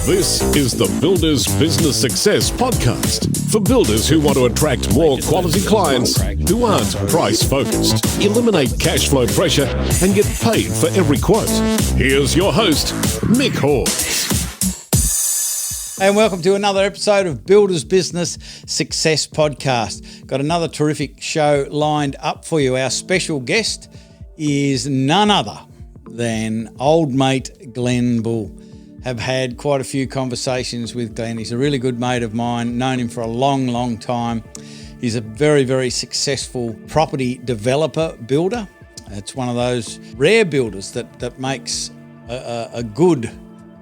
This is the Builders Business Success Podcast for builders who want to attract more quality clients who aren't price-focused, eliminate cash flow pressure, and get paid for every quote. Here's your host, Mick Hawes. And welcome to another episode of Builders Business Success Podcast. Got another terrific show lined up for you. Our special guest is none other than old mate Glenn Bull. Have had quite a few conversations with Glenn. He's a really good mate of mine, known him for a long, long time. He's a very, very successful property developer builder. It's one of those rare builders that makes a good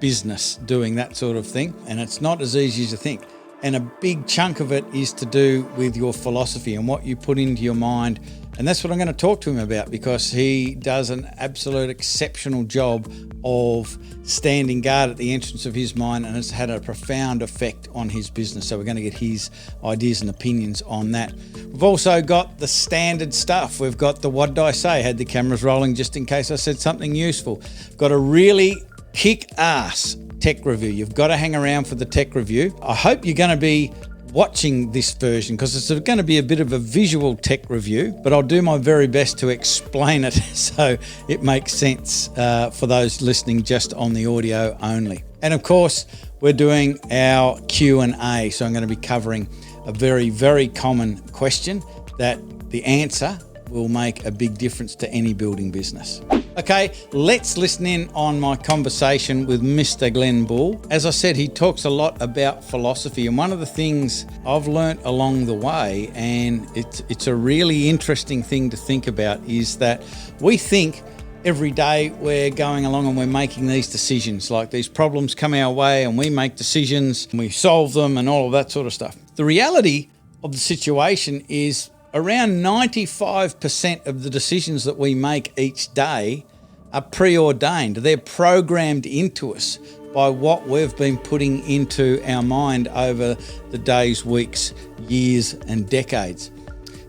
business doing that sort of thing, and it's not as easy as you think. And a big chunk of it is to do with your philosophy and what you put into your mind, and that's what I'm going to talk to him about, because he does an absolute exceptional job of standing guard at the entrance of his mind, and it's had a profound effect on his business. So we're going to get his ideas and opinions on that. We've also got the standard stuff. We've got the what did I say? Had the cameras rolling just in case I said something useful. We've got a really kick-ass tech review. You've got to hang around for the tech review. I hope you're going to be watching this version, because it's going to be a bit of a visual tech review, but I'll do my very best to explain it so it makes sense for those listening just on the audio only. And of course, we're doing our Q&A, so I'm going to be covering a very, very common question that the answer will make a big difference to any building business. Okay, let's listen in on my conversation with Mr. Glenn Bull. As I said, he talks a lot about philosophy, and one of the things I've learnt along the way, and it's a really interesting thing to think about, is that we think every day we're going along and we're making these decisions, like these problems come our way and we make decisions and we solve them and all of that sort of stuff. The reality of the situation is around 95% of the decisions that we make each day are preordained. They're programmed into us by what we've been putting into our mind over the days, weeks, years, and decades.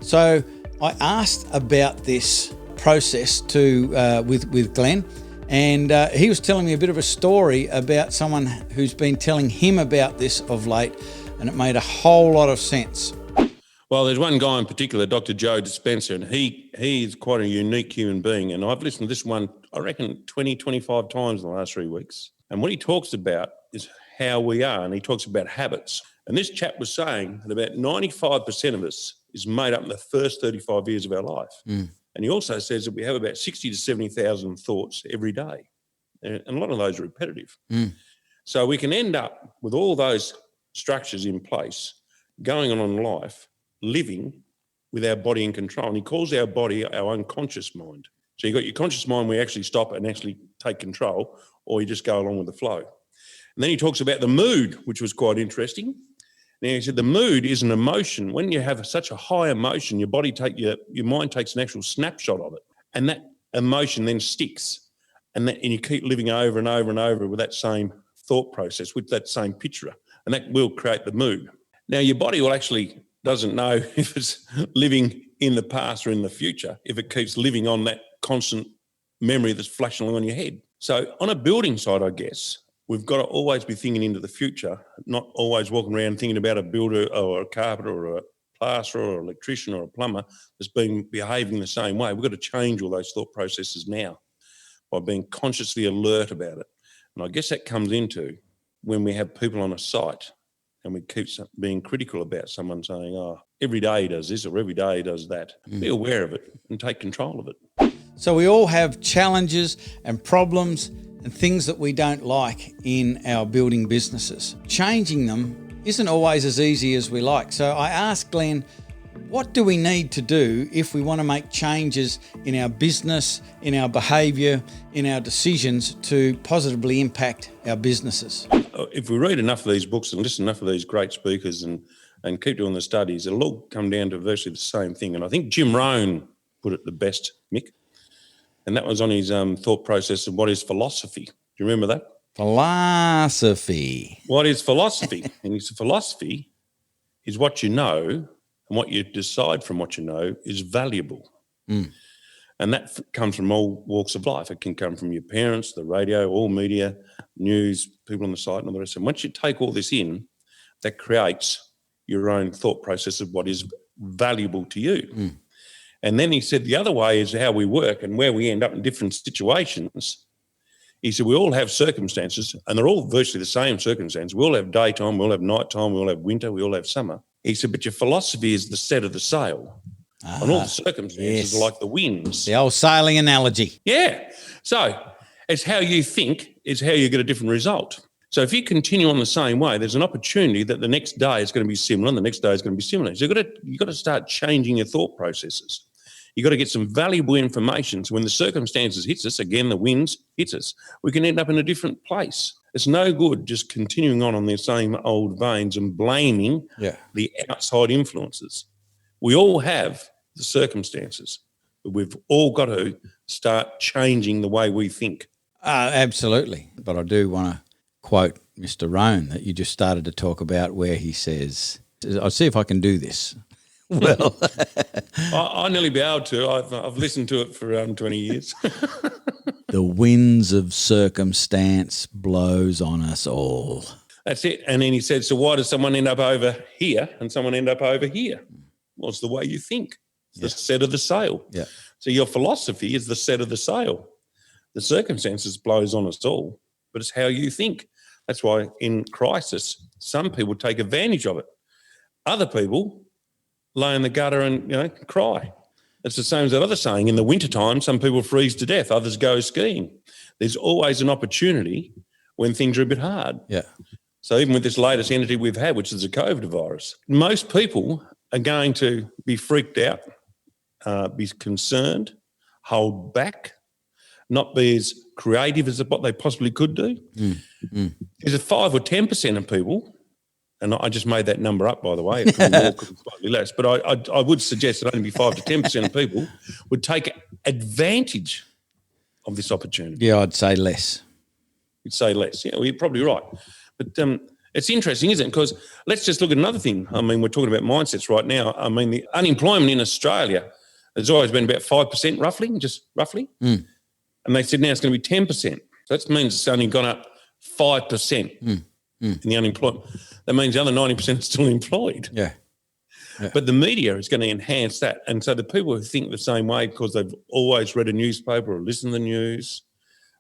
So I asked about this process with Glenn, and he was telling me a bit of a story about someone who's been telling him about this of late, and it made a whole lot of sense. Well, there's one guy in particular, Dr. Joe Dispenza, and he is quite a unique human being. And I've listened to this one, I reckon, 20, 25 times in the last 3 weeks. And what he talks about is how we are, and he talks about habits. And this chap was saying that about 95% of us is made up in the first 35 years of our life. And he also says that we have about 60 to 70,000 thoughts every day. And a lot of those are repetitive. So we can end up with all those structures in place, going on in life, living with our body in control. And he calls our body our unconscious mind. So you've got your conscious mind where you actually stop and actually take control, or you just go along with the flow. And then he talks about the mood, which was quite interesting. Now he said the mood is an emotion. When you have such a high emotion, your mind takes an actual snapshot of it. And that emotion then sticks. And you keep living over and over and over with that same thought process, with that same picture. And that will create the mood. Now your body will actually doesn't know if it's living in the past or in the future, if it keeps living on that constant memory that's flashing along on your head. So on a building side, I guess, we've got to always be thinking into the future, not always walking around thinking about a builder or a carpenter or a plasterer or an electrician or a plumber that's behaving the same way. We've got to change all those thought processes now by being consciously alert about it. And I guess that comes into when we have people on a site and we keep being critical about someone saying, oh, every day he does this or every day he does that. Be aware of it and take control of it. So we all have challenges and problems and things that we don't like in our building businesses. Changing them isn't always as easy as we like. So I asked Glenn, what do we need to do if we want to make changes in our business, in our behaviour, in our decisions to positively impact our businesses? If we read enough of these books and listen to enough of these great speakers and keep doing the studies, it'll all come down to virtually the same thing. And I think Jim Rohn put it the best, Mick, and that was on his thought process of what is philosophy. Do you remember that? Philosophy. What is philosophy? And he said philosophy is what you know, and what you decide from what you know is valuable. And that comes from all walks of life. It can come from your parents, the radio, all media, news, people on the site and all the rest. And once you take all this in, that creates your own thought process of what is valuable to you. And then he said the other way is how we work and where we end up in different situations. He said we all have circumstances, and they're all virtually the same circumstances. We all have daytime, we all have nighttime, we all have winter, we all have summer. He said, but your philosophy is the set of the sail. And all the circumstances are like the winds. The old sailing analogy. Yeah. So it's how you think is how you get a different result. So if you continue on the same way, there's an opportunity that the next day is going to be similar and the next day is going to be similar. So you've got to start changing your thought processes. You've got to get some valuable information. So when the circumstances hits us, again, the winds hits us, we can end up in a different place. It's no good just continuing on the same old veins and blaming the outside influences. We all have the circumstances, but we've all got to start changing the way we think. Absolutely. But I do want to quote Mr. Rohn that you just started to talk about, where he says, I'll see if I can do this. Well, I nearly be able to. I've listened to it for around 20 years. The winds of circumstance blows on us all. That's it. And then he said, so why does someone end up over here and someone end up over here? Well, it's the way you think. It's the set of the sail. Yeah. So your philosophy is the set of the sail. The circumstances blows on us all, but it's how you think. That's why in crisis, some people take advantage of it. Other people lay in the gutter and, cry. It's the same as that other saying. In the wintertime, some people freeze to death, others go skiing. There's always an opportunity when things are a bit hard. Yeah. So even with this latest entity we've had, which is the COVID virus, most people are going to be freaked out, be concerned, hold back, not be as creative as what they possibly could do. There's a 5 or 10% of people, and I just made that number up, by the way, it could be more, could be slightly less, but I would suggest that only 5 to 10% of people would take advantage of this opportunity. Yeah, I'd say less. You'd say less. Yeah, well, you're probably right. But it's interesting, isn't it? Because let's just look at another thing. I mean, we're talking about mindsets right now. I mean, the unemployment in Australia has always been about 5%, roughly. And they said now it's going to be 10%. So that means it's only gone up 5% in the unemployment. That means the other 90% is still employed. Yeah. But the media is going to enhance that. And so the people who think the same way because they've always read a newspaper or listened to the news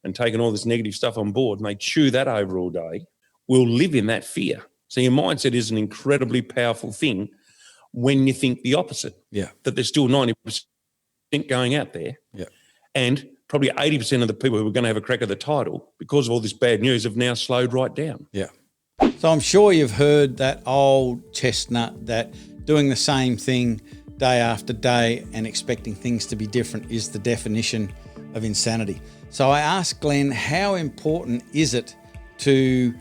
and taken all this negative stuff on board and they chew that over all day, will live in that fear. So your mindset is an incredibly powerful thing when you think the opposite. Yeah. That there's still 90% going out there. Yeah. And probably 80% of the people who are going to have a crack at the title because of all this bad news have now slowed right down. Yeah. So I'm sure you've heard that old chestnut that doing the same thing day after day and expecting things to be different is the definition of insanity. So I asked Glenn, how important is it to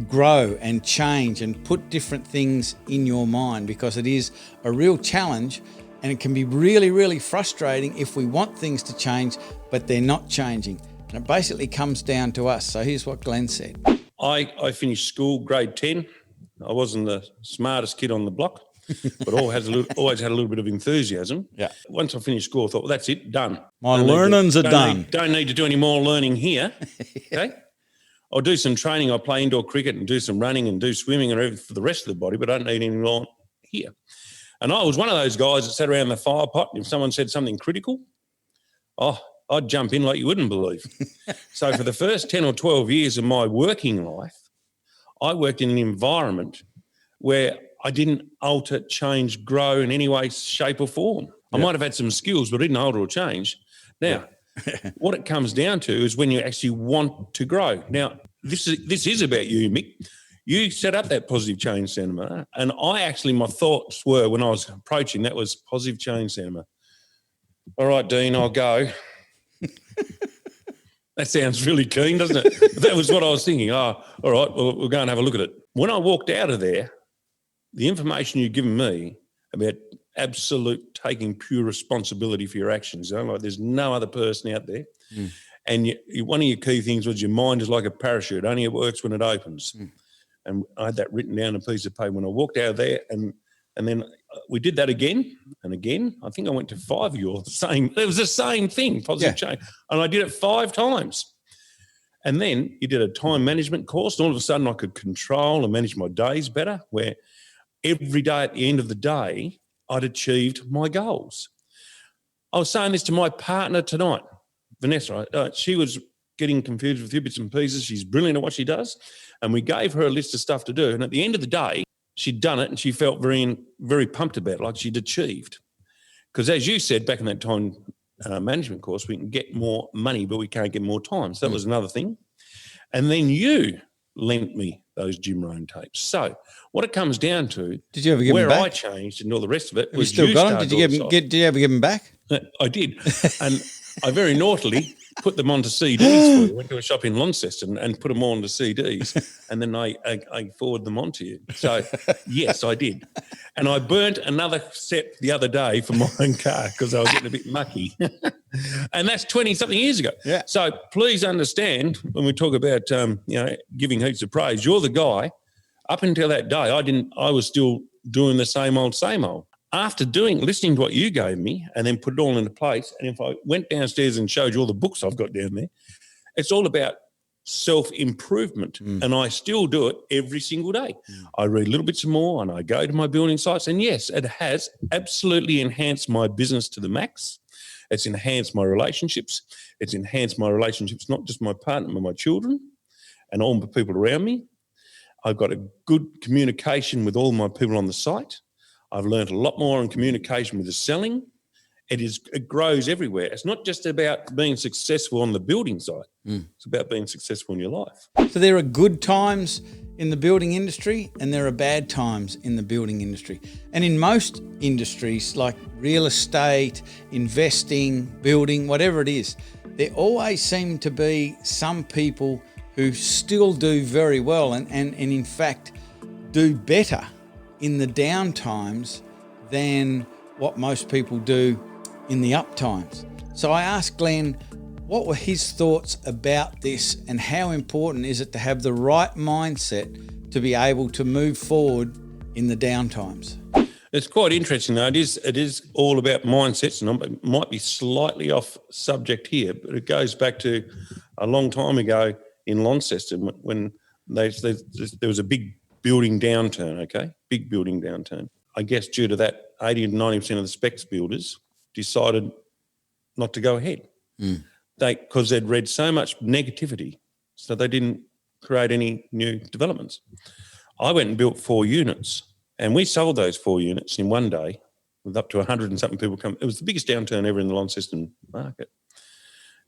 grow and change and put different things in your mind? Because it is a real challenge and it can be really, really frustrating if we want things to change, but they're not changing. And it basically comes down to us. So here's what Glenn said. I finished school, grade 10. I wasn't the smartest kid on the block, but always had a little bit of enthusiasm. Yeah. Once I finished school, I thought, well, that's it, done. My learnings are done. Don't need to do any more learning here. Okay. I'll do some training. I'll play indoor cricket and do some running and do swimming and everything for the rest of the body, but I don't need any more here. And I was one of those guys that sat around the fire pot and if someone said something critical, I'd jump in like you wouldn't believe. So for the first 10 or 12 years of my working life, I worked in an environment where I didn't alter, change, grow in any way, shape or form. I might have had some skills, but I didn't alter or change. Now, what it comes down to is when you actually want to grow. Now, this is about you, Mick. You set up that positive change cinema, and my thoughts were when I was approaching that was positive change cinema. All right, Dean, I'll go. That sounds really keen, doesn't it? That was what I was thinking. Oh, all right, well, we'll go and have a look at it. When I walked out of there, the information you've given me about absolute taking pure responsibility for your actions, like there's no other person out there. And one of your key things was your mind is like a parachute. Only it works when it opens. And I had that written down on a piece of paper when I walked out of there. And then we did that again and again. I think I went to 5 of your same. It was the same thing, positive change. And I did it 5 times. And then you did a time management course, and all of a sudden I could control and manage my days better, where every day at the end of the day, I'd achieved my goals. I was saying this to my partner tonight, Vanessa. She was getting confused with a few bits and pieces. She's brilliant at what she does. And we gave her a list of stuff to do. And at the end of the day, she'd done it and she felt very, very pumped about it, like she'd achieved. Because as you said back in that time management course, we can get more money, but we can't get more time. So that was another thing. And then you lent me those Jim Rohn tapes. So what it comes down to, did you ever give where them back? I changed and all the rest of it Have was you still got them? Did you ever give them back? I did. And I very naughtily put them onto CDs for you. Went to a shop in Launceston and put them all onto CDs, and then I forwarded them on to you. So, yes, I did. And I burnt another set the other day for my own car because I was getting a bit mucky. And that's 20-something years ago. Yeah. So please understand when we talk about, giving heaps of praise, you're the guy. Up until that day, I was still doing the same old. After listening to what you gave me and then put it all into place, and if I went downstairs and showed you all the books I've got down there, it's all about self-improvement. And I still do it every single day. I read little bits more and I go to my building sites, and yes, it has absolutely enhanced my business to the max. It's enhanced my relationships. It's enhanced my relationships, not just my partner, but my children and all the people around me. I've got a good communication with all my people on the site. I've learned a lot more in communication with the selling. It grows everywhere. It's not just about being successful on the building side. It's about being successful in your life. So there are good times in the building industry and there are bad times in the building industry. And in most industries like real estate, investing, building, whatever it is, there always seem to be some people who still do very well and in fact do better in the down times than what most people do in the up times. So I asked Glenn what were his thoughts about this and how important is it to have the right mindset to be able to move forward in the down times. It's quite interesting though. It is all about mindsets, and I might be slightly off subject here, but it goes back to a long time ago in Launceston when there was a big building downturn, okay? Big building downturn. I guess due to that, 80 to 90% of the specs builders decided not to go ahead. Because they'd read so much negativity, so they didn't create any new developments. I went and built 4 units, and we sold those 4 units in one day with up to 100 and something people come. It was the biggest downturn ever in the Launceston market.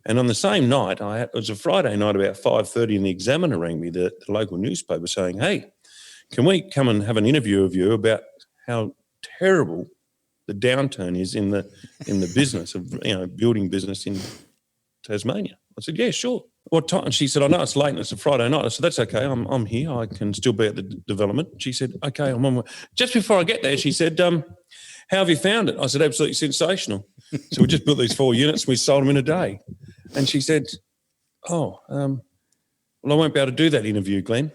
And on the same night, it was a Friday night about 5:30, and the Examiner rang me, the local newspaper, saying, "Hey, can we come and have an interview of you about how terrible the downturn is in the business of building business in Tasmania?" I said, "Yeah, sure." "What time?" And she said, "I know it's late and it's a Friday night." I said, "That's okay. I'm here. I can still be at the development." She said, "Okay, I'm on my..." Just before I get there, she said, "How have you found it?" I said, "Absolutely sensational." So we just built these 4 units and we sold them in a day. And she said, well, I won't be able to do that interview, Glenn,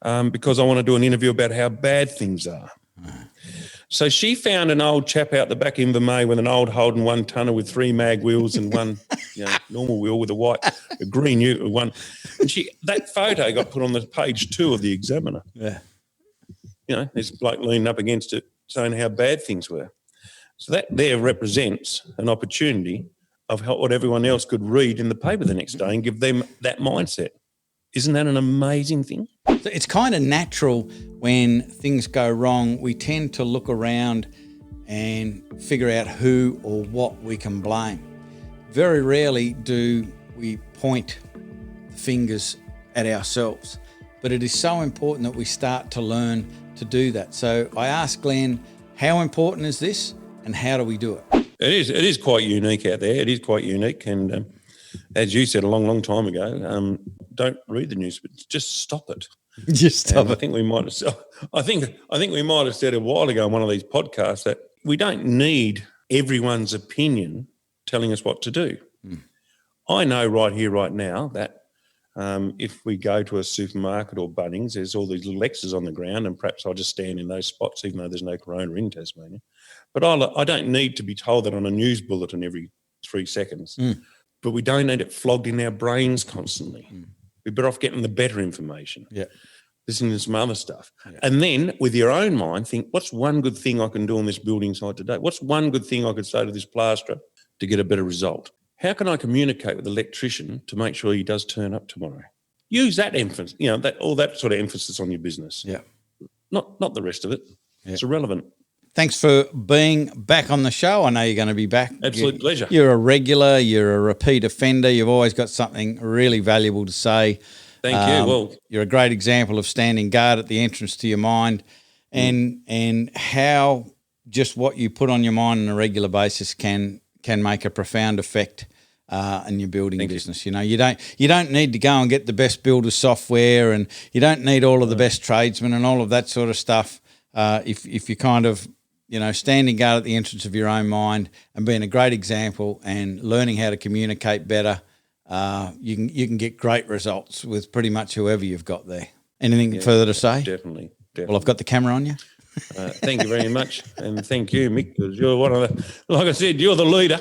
because I want to do an interview about how bad things are. So she found an old chap out the back in May with an old Holden 1-tonner with 3 mag wheels and one normal wheel with a green one. And that photo got put on the page 2 of the Examiner. Yeah. This bloke leaning up against it saying how bad things were. So that there represents an opportunity of what everyone else could read in the paper the next day and give them that mindset. Isn't that an amazing thing? So it's kind of natural when things go wrong, we tend to look around and figure out who or what we can blame. Very rarely do we point the fingers at ourselves, but it is so important that we start to learn to do that. So I asked Glenn, how important is this and how do we do it? It is quite unique out there. It is quite unique. And as you said a long, long time ago, don't read the news, but just stop it. Just stop it. I think we might have said a while ago on one of these podcasts that we don't need everyone's opinion telling us what to do. I know right here, right now, that If we go to a supermarket or Bunnings, there's all these little X's on the ground, and perhaps I'll just stand in those spots, even though there's no corona in Tasmania. But I don't need to be told that on a news bulletin every 3 seconds. But we don't need it flogged in our brains constantly. We're better off getting the better information. Yeah. Listening to some other stuff. Yeah. And then with your own mind, think, what's one good thing I can do on this building site today? What's one good thing I could say to this plasterer to get a better result? How can I communicate with the electrician to make sure he does turn up tomorrow? Use that emphasis, all that sort of emphasis on your business. Yeah. Not the rest of it. Yeah. It's irrelevant. Thanks for being back on the show. I know you're going to be back. Absolute pleasure. You're a regular. You're a repeat offender. You've always got something really valuable to say. Thank you. Well, you're a great example of standing guard at the entrance to your mind, and how just what you put on your mind on a regular basis can make a profound effect in your building business. You don't need to go and get the best builder software, and you don't need all of the best tradesmen and all of that sort of stuff. If you kind of standing guard at the entrance of your own mind and being a great example and learning how to communicate better. You can get great results with pretty much whoever you've got there. Anything further to say? Definitely. Well, I've got the camera on you. Thank you very much, and thank you, Mick, because you're one of the. Like I said, you're the leader.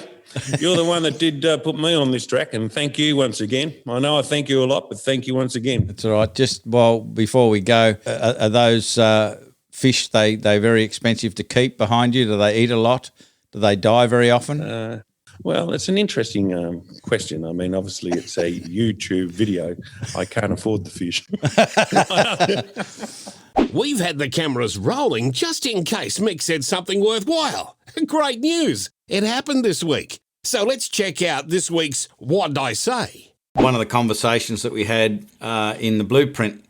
You're the one that did put me on this track, and thank you once again. I know I thank you a lot, but thank you once again. That's all right. Just before we go, are those fish they very expensive to keep behind you? Do they eat a lot? Do they die very often? Well, it's an interesting question. I mean, obviously, it's a YouTube video. I can't afford the fish. We've had the cameras rolling just in case Mick said something worthwhile. Great news. It happened this week. So let's check out this week's What'd I Say? One of the conversations that we had in the Blueprint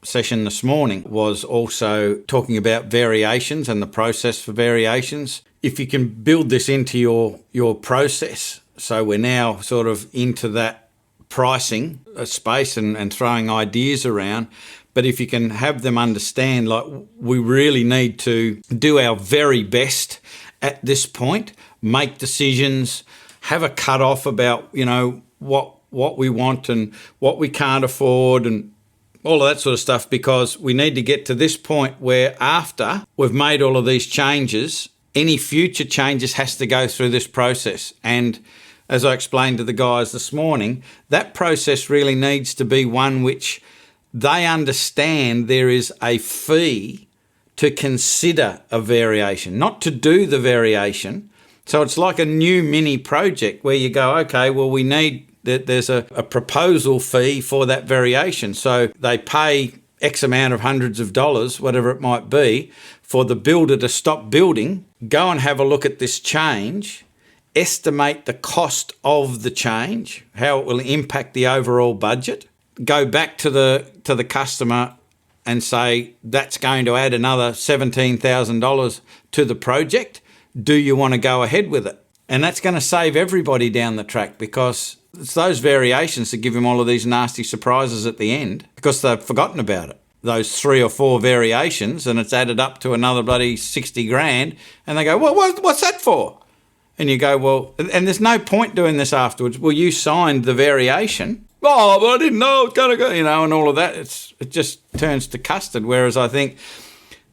session this morning was also talking about variations and the process for variations. If you can build this into your process, so we're now sort of into that pricing space and throwing ideas around, but if you can have them understand, like, we really need to do our very best at this point, make decisions, have a cut-off about, what we want and what we can't afford and all of that sort of stuff, because we need to get to this point where after we've made all of these changes, any future changes has to go through this process. And as I explained to the guys this morning, that process really needs to be one which they understand there is a fee to consider a variation, not to do the variation. So it's like a new mini project where you go, okay, well, we need that there's a proposal fee for that variation. So they pay X amount of hundreds of dollars, whatever it might be, for the builder to stop building, go and have a look at this change, estimate the cost of the change, how it will impact the overall budget, go back to the customer and say, that's going to add another $17,000 to the project. Do you want to go ahead with it? And that's going to save everybody down the track, because it's those variations that give him all of these nasty surprises at the end because they've forgotten about it. Those 3 or 4 variations, and it's added up to another bloody 60 grand. And they go, well, what's that for? And you go, well, and there's no point doing this afterwards. Well, you signed the variation. Oh, but I didn't know it was going to go, and all of that. It just turns to custard. Whereas I think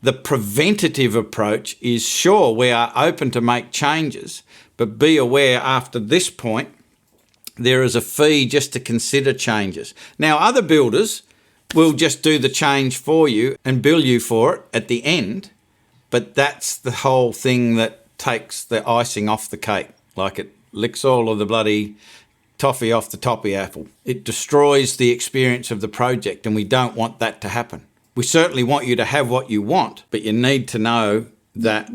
the preventative approach is, sure, we are open to make changes, but be aware after this point, there is a fee just to consider changes. Now, other builders will just do the change for you and bill you for it at the end, but that's the whole thing that takes the icing off the cake. Like, it licks all of the bloody toffee off the toppy apple. It destroys the experience of the project, and we don't want that to happen. We certainly want you to have what you want, but you need to know that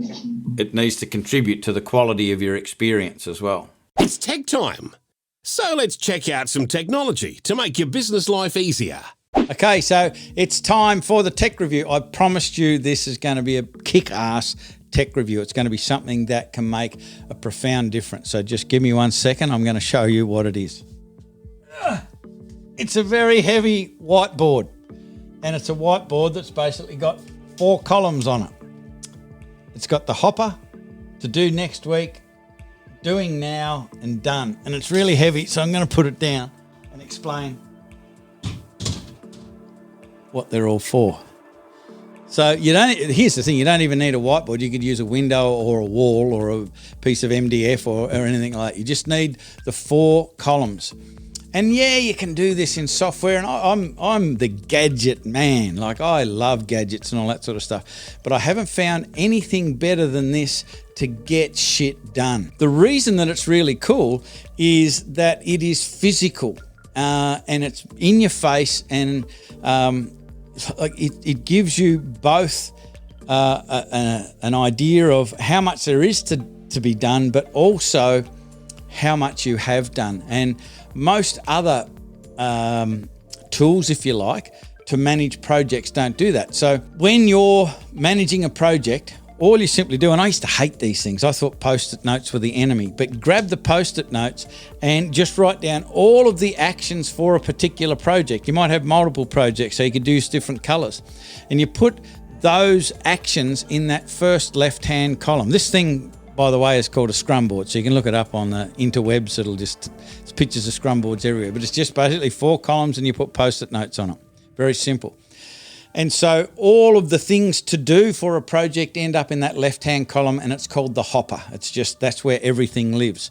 it needs to contribute to the quality of your experience as well. It's tech time. So let's check out some technology to make your business life easier. Okay, so it's time for the tech review. I promised you this is going to be a kick-ass tech review. It's going to be something that can make a profound difference. So just give me 1 second. I'm going to show you what it is. It's a very heavy whiteboard, and it's a whiteboard that's basically got 4 columns on it. It's got the hopper, to do next week, doing now, and done. And it's really heavy, so I'm going to put it down and explain what they're all for. So here's the thing, you don't even need a whiteboard. You could use a window or a wall or a piece of MDF or anything like that. You just need the 4 columns. And yeah, you can do this in software, and I'm the gadget man. Like, I love gadgets and all that sort of stuff, but I haven't found anything better than this to get shit done. The reason that it's really cool is that it is physical, and it's in your face, and it gives you both an idea of how much there is to be done, but also how much you have done. And most other tools, if you like, to manage projects don't do that. So when you're managing a project, all you simply do, and I used to hate these things, I thought Post-it notes were the enemy, but grab the Post-it notes and just write down all of the actions for a particular project. You might have multiple projects, so you could use different colors. And you put those actions in that first left-hand column. This thing, by the way, is called a scrum board, so you can look it up on the interwebs. It's pictures of scrum boards everywhere, but it's just basically 4 columns and you put Post-it notes on it. Very simple. And so all of the things to do for a project end up in that left-hand column, and it's called the hopper. That's where everything lives.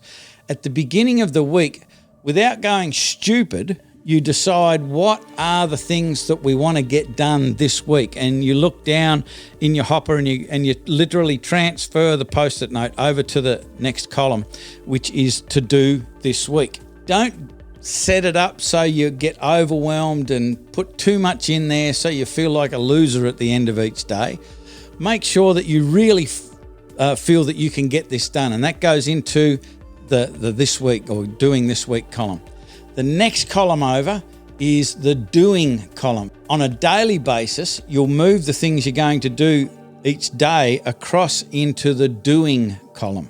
At the beginning of the week, without going stupid, you decide what are the things that we want to get done this week, and you look down in your hopper and you literally transfer the Post-it note over to the next column, which is to do this week. Don't set it up so you get overwhelmed and put too much in there so you feel like a loser at the end of each day. Make sure that you really feel that you can get this done, and that goes into the this week or doing this week column. The next column over is the doing column. On a daily basis, you'll move the things you're going to do each day across into the doing column.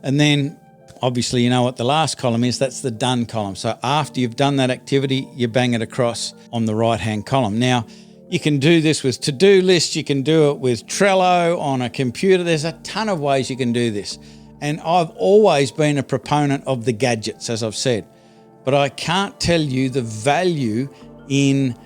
And then obviously you know what the last column is, that's the done column. So after you've done that activity, you bang it across on the right-hand column. Now, you can do this with to-do lists, you can do it with Trello on a computer. There's a ton of ways you can do this. And I've always been a proponent of the gadgets, as I've said. But I can't tell you the value in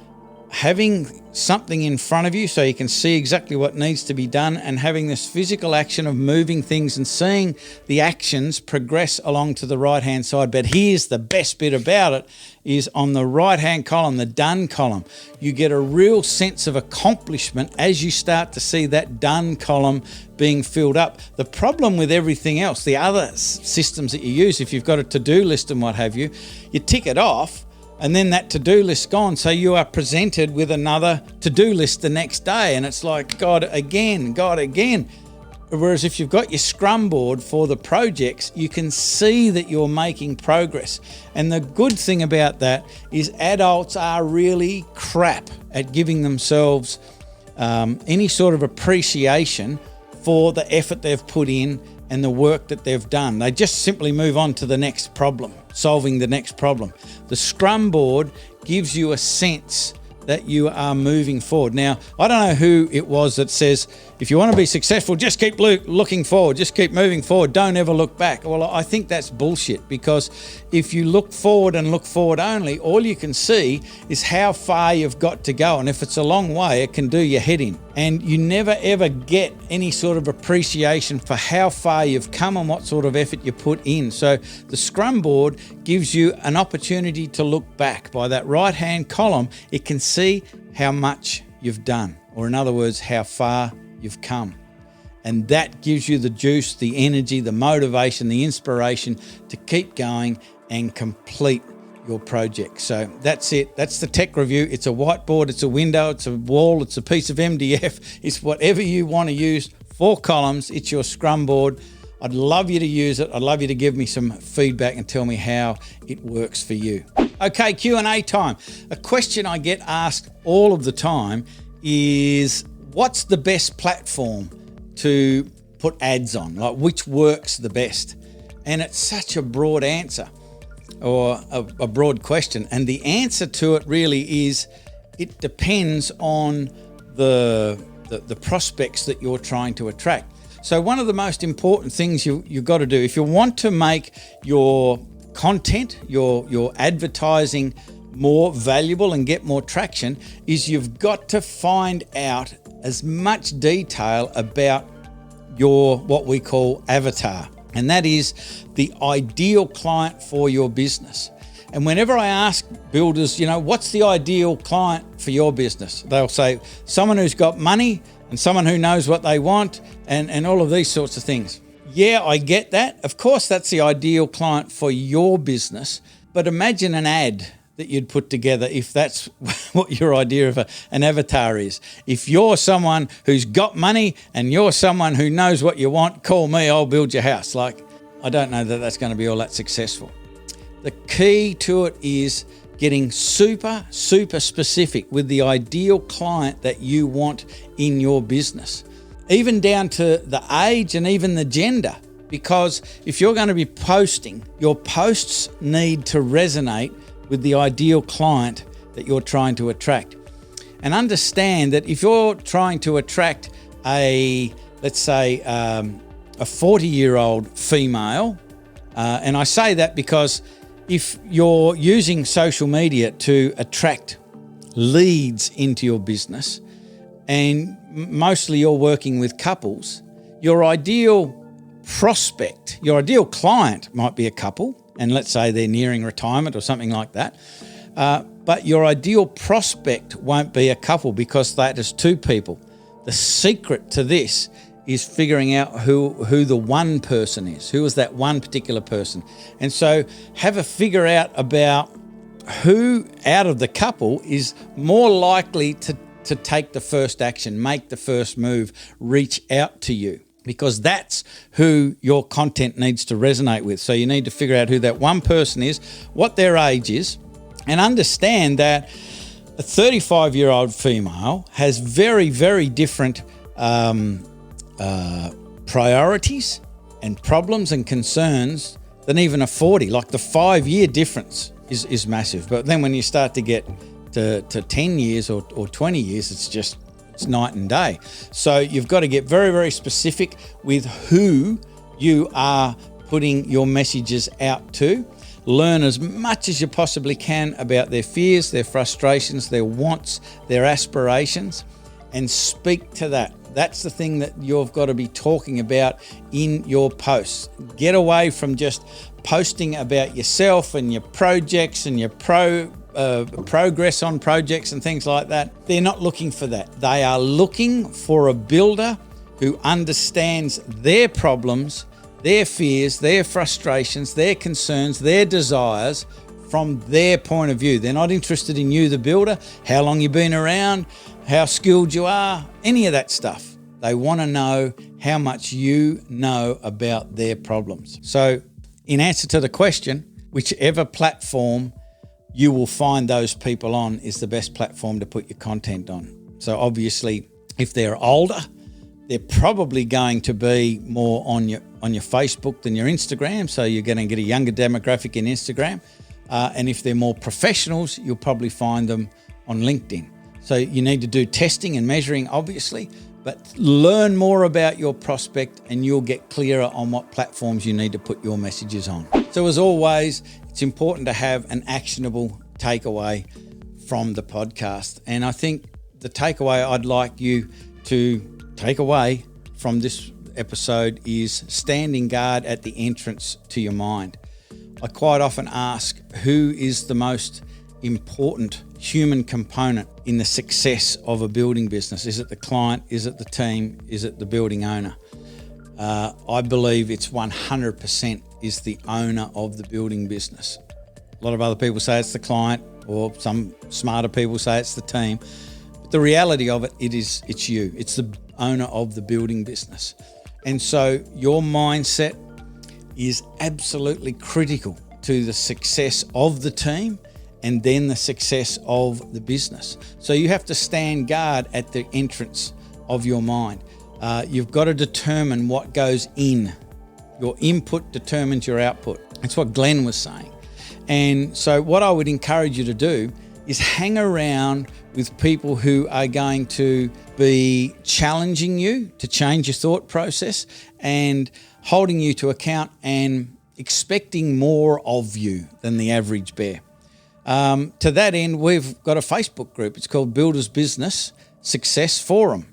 having something in front of you so you can see exactly what needs to be done, and having this physical action of moving things and seeing the actions progress along to the right-hand side. But here's the best bit about it, is on the right-hand column, the done column, you get a real sense of accomplishment as you start to see that done column being filled up. The problem with everything else, the other systems that you use, if you've got a to-do list and what have you, you tick it off, and then that to-do list's gone, so you are presented with another to-do list the next day, and it's like, God again. Whereas if you've got your scrum board for the projects, you can see that you're making progress. And the good thing about that is adults are really crap at giving themselves any sort of appreciation for the effort they've put in and the work that they've done. They just simply move on to the next problem, solving the next problem. The scrum board gives you a sense that you are moving forward. Now, I don't know who it was that says, if you want to be successful, just keep looking forward, just keep moving forward, don't ever look back. Well, I think that's bullshit, because if you look forward and look forward only, all you can see is how far you've got to go. And if it's a long way, it can do your head in. And you never ever get any sort of appreciation for how far you've come and what sort of effort you put in. So the scrum board gives you an opportunity to look back. By that right-hand column, it can see how much you've done, or in other words, how far you've come. And that gives you the juice, the energy, the motivation, the inspiration to keep going and complete your project. So that's it. That's the tech review. It's a whiteboard, it's a window, it's a wall, it's a piece of MDF. It's whatever you want to use. 4 columns. It's your scrum board. I'd love you to use it. I'd love you to give me some feedback and tell me how it works for you. Okay, Q&A time. A question I get asked all of the time is, what's the best platform to put ads on? Like, which works the best? And it's such a broad answer, or a broad question. And the answer to it really is, it depends on the prospects that you're trying to attract. So one of the most important things you've got to do, if you want to make your content, your advertising more valuable and get more traction is you've got to find out as much detail about your what we call avatar, and that is the ideal client for your business. And whenever I ask builders, what's the ideal client for your business? They'll say someone who's got money and someone who knows what they want and all of these sorts of things. Yeah, I get that. Of course, that's the ideal client for your business. But imagine an ad that you'd put together if that's what your idea of an avatar is. If you're someone who's got money and you're someone who knows what you want, call me, I'll build your house. I don't know that that's going to be all that successful. The key to it is getting super, super specific with the ideal client that you want in your business, even down to the age and even the gender. Because if you're going to be posting, your posts need to resonate with the ideal client that you're trying to attract. And understand that if you're trying to attract let's say, a 40-year-old female, and I say that because if you're using social media to attract leads into your business, and mostly you're working with couples, your ideal prospect, your ideal client might be a couple, and let's say they're nearing retirement or something like that. But your ideal prospect won't be a couple because that is two people. The secret to this is figuring out who the one person is, who is that one particular person. And so have a figure out about who out of the couple is more likely to take the first action, make the first move, reach out to you, because that's who your content needs to resonate with. So you need to figure out who that one person is, what their age is, and understand that a 35-year-old female has very, very different priorities and problems and concerns than even a 40. Like the 5-year difference is massive. But then when you start to get to 10 years or 20 years, it's night and day. So you've got to get very, very specific with who you are putting your messages out to. Learn as much as you possibly can about their fears, their frustrations, their wants, their aspirations, and speak to that. That's the thing that you've got to be talking about in your posts. Get away from just posting about yourself and your projects and your progress on projects and things like that. They're not looking for that. They are looking for a builder who understands their problems, their fears, their frustrations, their concerns, their desires from their point of view. They're not interested in you, the builder, how long you've been around, how skilled you are, any of that stuff. They want to know how much you know about their problems. So in answer to the question, whichever platform you will find those people on is the best platform to put your content on. So obviously, if they're older, they're probably going to be more on your Facebook than your Instagram. So you're going to get a younger demographic in Instagram. And if they're more professionals, you'll probably find them on LinkedIn. So you need to do testing and measuring, obviously, but learn more about your prospect and you'll get clearer on what platforms you need to put your messages on. So as always, it's important to have an actionable takeaway from the podcast. And I think the takeaway I'd like you to take away from this episode is standing guard at the entrance to your mind. I quite often ask, who is the most important human component in the success of a building business? Is it the client? Is it the team? Is it the building owner? I believe it's 100% is the owner of the building business. A lot of other people say it's the client, or some smarter people say it's the team. But the reality of it's you. It's the owner of the building business. And so your mindset is absolutely critical to the success of the team and then the success of the business. So you have to stand guard at the entrance of your mind. You've got to determine what goes in. Your input determines your output. That's what Glenn was saying. And so what I would encourage you to do is hang around with people who are going to be challenging you to change your thought process and holding you to account and expecting more of you than the average bear. To that end, we've got a Facebook group. It's called Builders Business Success Forum.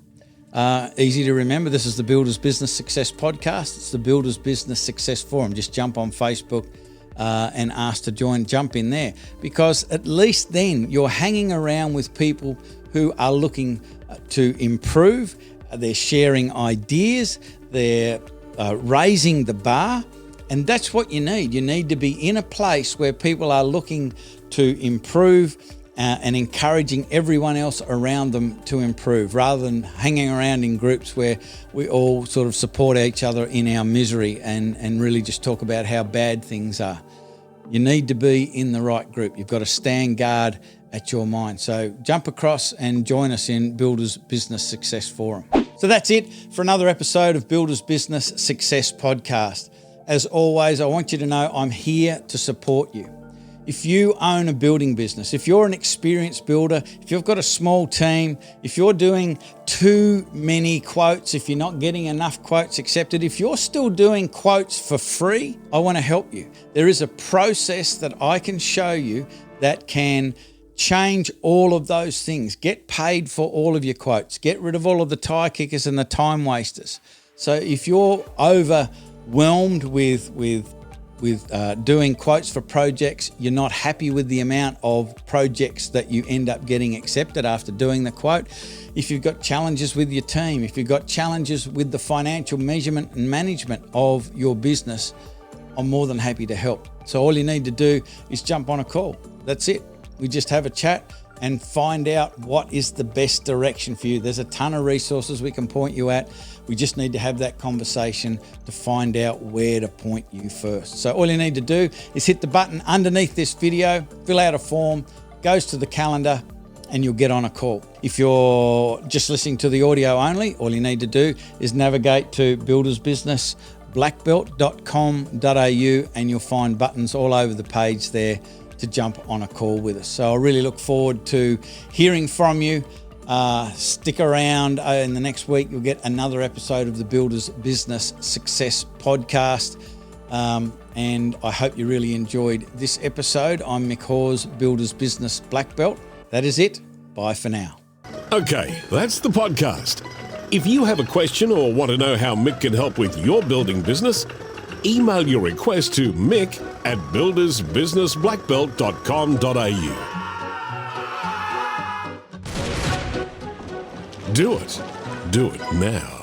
Easy to remember. This is the Builders Business Success Podcast. It's the Builders Business Success Forum. Just jump on Facebook and ask to join. Jump in there, because at least then you're hanging around with people who are looking to improve. They're sharing ideas. They're raising the bar. And that's what you need. You need to be in a place where people are looking to improve and encouraging everyone else around them to improve, rather than hanging around in groups where we all sort of support each other in our misery and really just talk about how bad things are. You need to be in the right group. You've got to stand guard at your mind. So jump across and join us in Builders Business Success Forum. So that's it for another episode of Builders Business Success Podcast. As always, I want you to know I'm here to support you. If you own a building business, if you're an experienced builder, if you've got a small team, if you're doing too many quotes, if you're not getting enough quotes accepted, if you're still doing quotes for free, I want to help you. There is a process that I can show you that can change all of those things. Get paid for all of your quotes. Get rid of all of the tire kickers and the time wasters. So if you're overwhelmed with doing quotes for projects, you're not happy with the amount of projects that you end up getting accepted after doing the quote, if you've got challenges with your team, if you've got challenges with the financial measurement and management of your business, I'm more than happy to help. So all you need to do is jump on a call. That's it. We just have a chat and find out what is the best direction for you. There's a ton of resources we can point you at. We just need to have that conversation to find out where to point you first. So all you need to do is hit the button underneath this video, fill out a form, goes to the calendar, and you'll get on a call. If you're just listening to the audio only, all you need to do is navigate to buildersbusinessblackbelt.com.au and you'll find buttons all over the page there to jump on a call with us. So I really look forward to hearing from you. Stick around. In the next week, you'll get another episode of the Builders Business Success Podcast. And I hope you really enjoyed this episode. I'm Mick Hawes, Builders Business Black Belt. That is it. Bye for now. Okay, that's the podcast. If you have a question or want to know how Mick can help with your building business, email your request to mick@buildersbusinessblackbelt.com.au. Do it. Do it now.